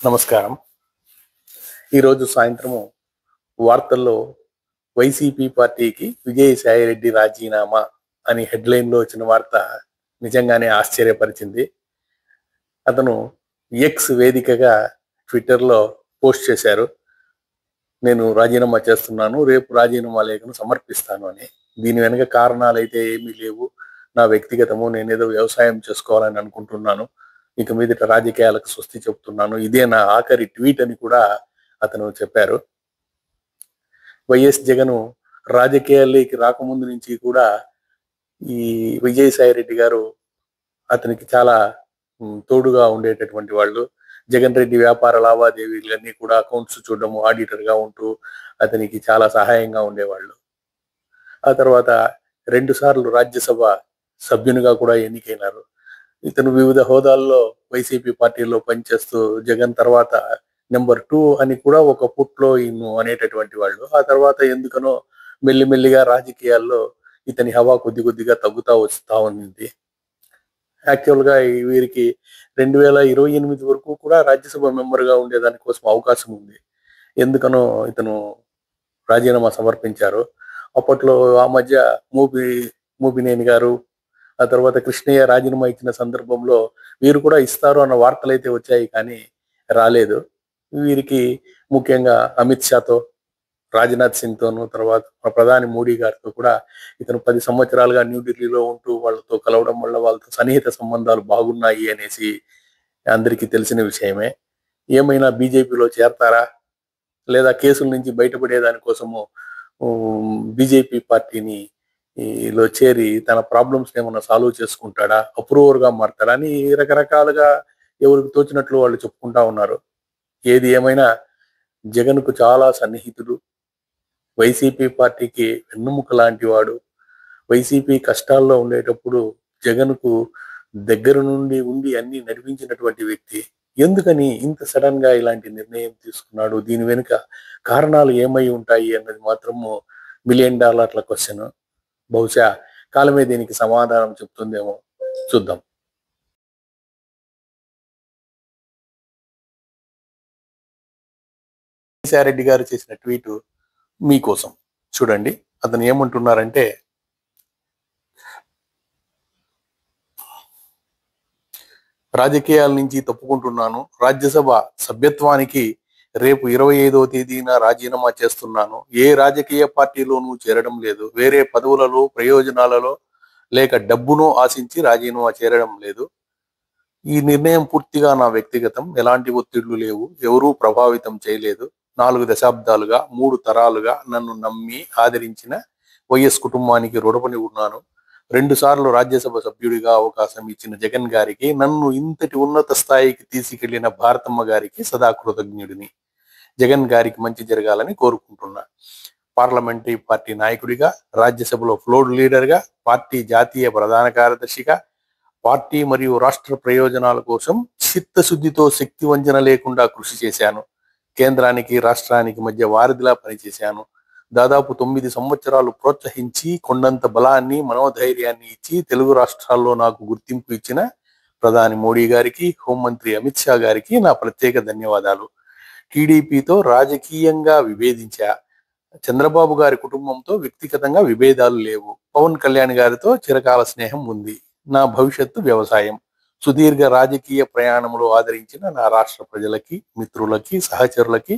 నమస్కారం. ఈరోజు సాయంత్రము వార్తల్లో వైసీపీ పార్టీకి విజయసాయిరెడ్డి రాజీనామా అని హెడ్లైన్‌లో వచ్చిన వార్త నిజంగానే ఆశ్చర్యపరిచింది. అతను ఎక్స్ వేదికగా ట్విట్టర్‌లో పోస్ట్ చేశారు. నేను రాజీనామా చేస్తున్నాను. రేపు రాజీనామా లేఖను సమర్పిస్తాను అని. దీని వెనుక కారణాలైతే ఏమీ లేవు. నా వ్యక్తిగతము. నేనేదో వ్యవసాయం చేసుకోవాలని అనుకుంటున్నాను. ఇక మీదట రాజకీయాలకు స్వస్తి చెప్తున్నాను. ఇదే నా ఆఖరి ట్వీట్ అని కూడా అతను చెప్పారు. వైఎస్ జగన్ రాజకీయాల్లోకి రాకముందు నుంచి కూడా ఈ విజయసాయిరెడ్డి గారు అతనికి చాలా తోడుగా ఉండేటటువంటి వాళ్ళు. జగన్ రెడ్డి వ్యాపార లావాదేవీలన్నీ కూడా అకౌంట్స్ చూడడము, ఆడిటర్‌గా ఉంటూ అతనికి చాలా సహాయంగా ఉండేవాళ్ళు. ఆ తర్వాత 2 సార్లు రాజ్యసభ సభ్యునిగా కూడా ఎన్నికైనారు. ఇతను వివిధ హోదాల్లో వైసీపీ పార్టీలో పనిచేస్తూ జగన్ తర్వాత నెంబర్ 2 అని కూడా ఒకప్పట్లో ఈయన్ను అనేటటువంటి వాళ్ళు. ఆ తర్వాత ఎందుకనో మెల్లిమెల్లిగా రాజకీయాల్లో ఇతని హవా కొద్ది కొద్దిగా తగ్గుతా వస్తా ఉన్నింది. యాక్చువల్‌గా వీరికి 2028 వరకు కూడా రాజ్యసభ మెంబర్‌గా ఉండేదాని కోసం అవకాశం ఉంది. ఎందుకనో ఇతను రాజీనామా సమర్పించారు. అప్పట్లో ఆ మధ్య మూపి మూపినేని గారు, ఆ తర్వాత కృష్ణయ్య రాజీనామా ఇచ్చిన సందర్భంలో వీరు కూడా ఇస్తారు అన్న వార్తలైతే వచ్చాయి కానీ రాలేదు. వీరికి ముఖ్యంగా అమిత్ షాతో, రాజ్‌నాథ్ సింగ్‌తోను, తర్వాత ప్రధాని మోడీ గారితో కూడా ఇతను 10 సంవత్సరాలుగా న్యూఢిల్లీలో ఉంటూ వాళ్ళతో కలవడం వల్ల వాళ్ళతో సన్నిహిత సంబంధాలు బాగున్నాయి అనేసి అందరికీ తెలిసిన విషయమే. ఏమైనా బీజేపీలో చేరతారా? లేదా కేసుల నుంచి బయటపడే దాని కోసము బీజేపీ పార్టీని లో చేరి తన ప్రాబ్లమ్స్ ఏమన్నా సాల్వ్ చేసుకుంటాడా, అప్రూవర్‌గా మారతాడా అని రకరకాలుగా ఎవరికి తోచినట్లు వాళ్ళు చెప్పుకుంటా ఉన్నారు. ఏది ఏమైనా జగన్‌కు చాలా సన్నిహితుడు. వైసీపీ పార్టీకి వెన్నెముక లాంటి వాడు. వైసీపీ కష్టాల్లో ఉండేటప్పుడు జగన్‌కు దగ్గర నుండి ఉండి అన్నీ నడిపించినటువంటి వ్యక్తి. ఎందుకని ఇంత సడెన్‌గా ఇలాంటి నిర్ణయం తీసుకున్నాడు? దీని వెనుక కారణాలు ఏమై ఉంటాయి అన్నది మాత్రము మిలియన్ డాలర్ల క్వెషన్. బహుశా కాలమే దీనికి సమాధానం చెప్తుందేమో చూద్దాం. విజయసాయిరెడ్డి గారు చేసిన ట్వీట్ మీకోసం చూడండి. అతను ఏమంటున్నారంటే, రాజకీయాల నుంచి తప్పుకుంటున్నాను. రాజ్యసభ సభ్యత్వానికి రేపు 25వ తేదీన రాజీనామా చేస్తున్నాను. ఏ రాజకీయ పార్టీలోనూ చేరడం లేదు. వేరే పదవులలో, ప్రయోజనాలలో లేక డబ్బును ఆశించి రాజీనామా చేరడం లేదు. ఈ నిర్ణయం పూర్తిగా నా వ్యక్తిగతం. ఎలాంటి ఒత్తిళ్లు లేవు. ఎవరూ ప్రభావితం చేయలేదు. 4 దశాబ్దాలుగా, 3 తరాలుగా నన్ను నమ్మి ఆదరించిన వైఎస్ కుటుంబానికి రుణపడి ఉన్నాను. 2 సార్లు రాజ్యసభ సభ్యుడిగా అవకాశం ఇచ్చిన జగన్ గారికి, నన్ను ఇంతటి ఉన్నత స్థాయికి తీసుకెళ్లిన భారతమ్మ గారికి సదా కృతజ్ఞుడిని. జగన్ గారికి మంచి జరగాలని కోరుకుంటున్నా. పార్లమెంటరీ పార్టీ నాయకుడిగా, రాజ్యసభలో ఫ్లోర్ లీడర్గా, పార్టీ జాతీయ ప్రధాన కార్యదర్శిగా, పార్టీ మరియు రాష్ట్ర ప్రయోజనాల కోసం చిత్తశుద్ధితో శక్తి వంచన లేకుండా కృషి చేశాను. కేంద్రానికి, రాష్ట్రానికి మధ్య వారధిలా పనిచేశాను. దాదాపు 9 సంవత్సరాలు ప్రోత్సహించి, కొండంత బలాన్ని, మనోధైర్యాన్ని ఇచ్చి తెలుగు రాష్ట్రాల్లో నాకు గుర్తింపు ఇచ్చిన ప్రధాని మోడీ గారికి, హోంమంత్రి అమిత్ షా గారికి నా ప్రత్యేక ధన్యవాదాలు. టీడీపీతో రాజకీయంగా విభేదించా. చంద్రబాబు గారి కుటుంబంతో వ్యక్తిగతంగా విభేదాలు లేవు. పవన్ కళ్యాణ్ గారితో చిరకాల స్నేహం ఉంది. నా భవిష్యత్తు వ్యవసాయం. సుదీర్ఘ రాజకీయ ప్రయాణంలో ఆదరించిన నా రాష్ట్ర ప్రజలకి, మిత్రులకి, సహచరులకి,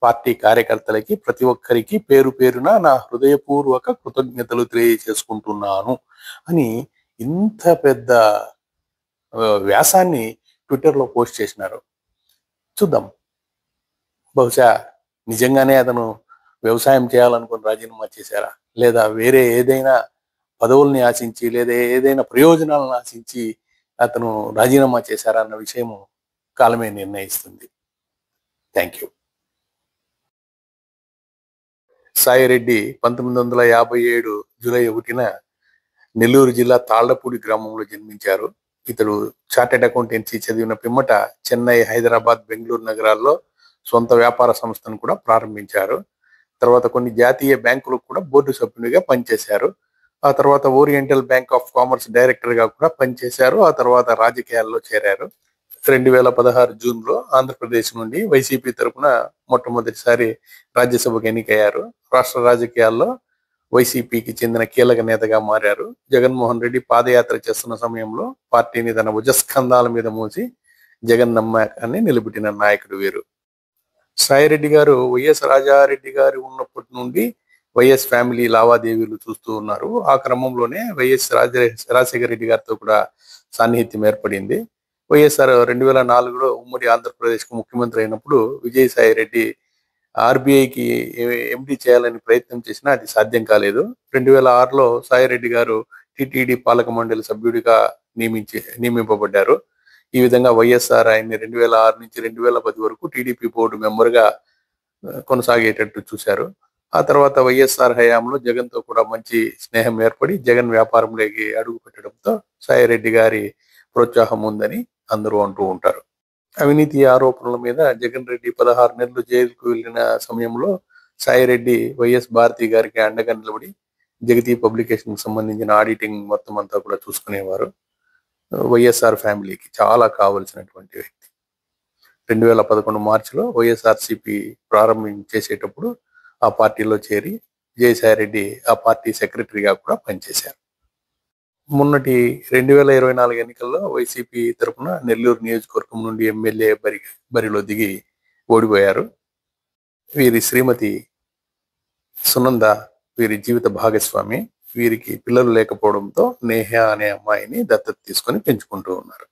పార్టీ కార్యకర్తలకి, ప్రతి ఒక్కరికి పేరు పేరున నా హృదయపూర్వక కృతజ్ఞతలు తెలియజేసుకుంటున్నాను అని ఇంత పెద్ద వ్యాసాన్ని ట్విట్టర్లో పోస్ట్ చేసినారు. చూద్దాం. బహుశా నిజంగానే అతను వ్యవసాయం చేయాలనుకుని రాజీనామా చేశారా? లేదా వేరే ఏదైనా పదవుల్ని ఆశించి, లేదా ఏదైనా ప్రయోజనాలను ఆశించి అతను రాజీనామా చేశారా అన్న విషయము కాలమే నిర్ణయిస్తుంది. Thank you. సాయిరెడ్డి 1957 జూలై 1న నెల్లూరు జిల్లా తాళ్లపూడి గ్రామంలో జన్మించారు. ఇతడు చార్టెడ్ అకౌంటెన్సీ చదివిన పిమ్మట చెన్నై, హైదరాబాద్, బెంగళూరు నగరాల్లో సొంత వ్యాపార సంస్థను కూడా ప్రారంభించారు. తర్వాత కొన్ని జాతీయ బ్యాంకులకు కూడా బోర్డు సభ్యునిగా పనిచేశారు. ఆ తర్వాత ఓరియంటల్ బ్యాంక్ ఆఫ్ కామర్స్ డైరెక్టర్గా కూడా పనిచేశారు. ఆ తర్వాత రాజకీయాల్లో చేరారు. 2016 జూన్లో ఆంధ్రప్రదేశ్ నుండి వైసీపీ తరపున మొట్టమొదటిసారి రాజ్యసభకు ఎన్నికయ్యారు. రాష్ట్ర రాజకీయాల్లో వైసీపీకి చెందిన కీలక నేతగా మారారు. జగన్మోహన్ రెడ్డి పాదయాత్ర చేస్తున్న సమయంలో పార్టీని తన భుజస్కంధాల మీద మోసి జగన్ నమ్మకాన్ని నిలబెట్టిన నాయకుడు వీరు. సాయిరెడ్డి గారు వైఎస్ రాజారెడ్డి గారు ఉన్నప్పటి నుండి వైఎస్ ఫ్యామిలీ లావాదేవీలు చూస్తూ ఉన్నారు. ఆ క్రమంలోనే వైఎస్ రాజశేఖర రెడ్డి గారితో కూడా సాన్నిహిత్యం ఏర్పడింది. వైఎస్ఆర్ 2004లో ఉమ్మడి ఆంధ్రప్రదేశ్కు ముఖ్యమంత్రి అయినప్పుడు విజయసాయి రెడ్డి ఆర్బీఐకి ఎండి చేయాలని ప్రయత్నం చేసినా అది సాధ్యం కాలేదు. 2006లో సాయిరెడ్డి గారు టిటిడి పాలక మండలి సభ్యుడిగా నియమింపబడ్డారు. ఈ విధంగా వైఎస్ఆర్ ఆయన్ని 2006 నుంచి 2010 వరకు టీడీపీ బోర్డు మెంబర్గా కొనసాగేటట్టు చూశారు. ఆ తర్వాత వైఎస్ఆర్ హయాంలో జగన్తో కూడా మంచి స్నేహం ఏర్పడి జగన్ వ్యాపారంలోకి అడుగు పెట్టడంతో సాయిరెడ్డి గారి ప్రోత్సాహం ఉందని అందరూ అంటూ ఉంటారు. అవినీతి ఆరోపణల మీద జగన్ రెడ్డి 16 నెలలు జైలుకు వెళ్లిన సమయంలో సాయిరెడ్డి వైఎస్ భారతి గారికి అండగా నిలబడి జగతి పబ్లికేషన్ సంబంధించిన ఆడిటింగ్ మొత్తం అంతా కూడా చూసుకునేవారు. వైఎస్ఆర్ ఫ్యామిలీకి చాలా కావలసినటువంటి వ్యక్తి. 2011 మార్చిలో వైఎస్ఆర్సీపీ ప్రారంభించేసేటప్పుడు ఆ పార్టీలో చేరి విజయసాయిరెడ్డి ఆ పార్టీ సెక్రటరీగా కూడా పనిచేశారు. మొన్నటి 2024 ఎన్నికల్లో వైసీపీ తరఫున నెల్లూరు నియోజకవర్గం నుండి ఎమ్మెల్యే బరిలో దిగి ఓడిపోయారు. వీరి శ్రీమతి సునంద వీరి జీవిత భాగస్వామి. వీరికి పిల్లలు లేకపోవడంతో నేహ అనే అమ్మాయిని దత్తత తీసుకొని పెంచుకుంటూ ఉన్నారు.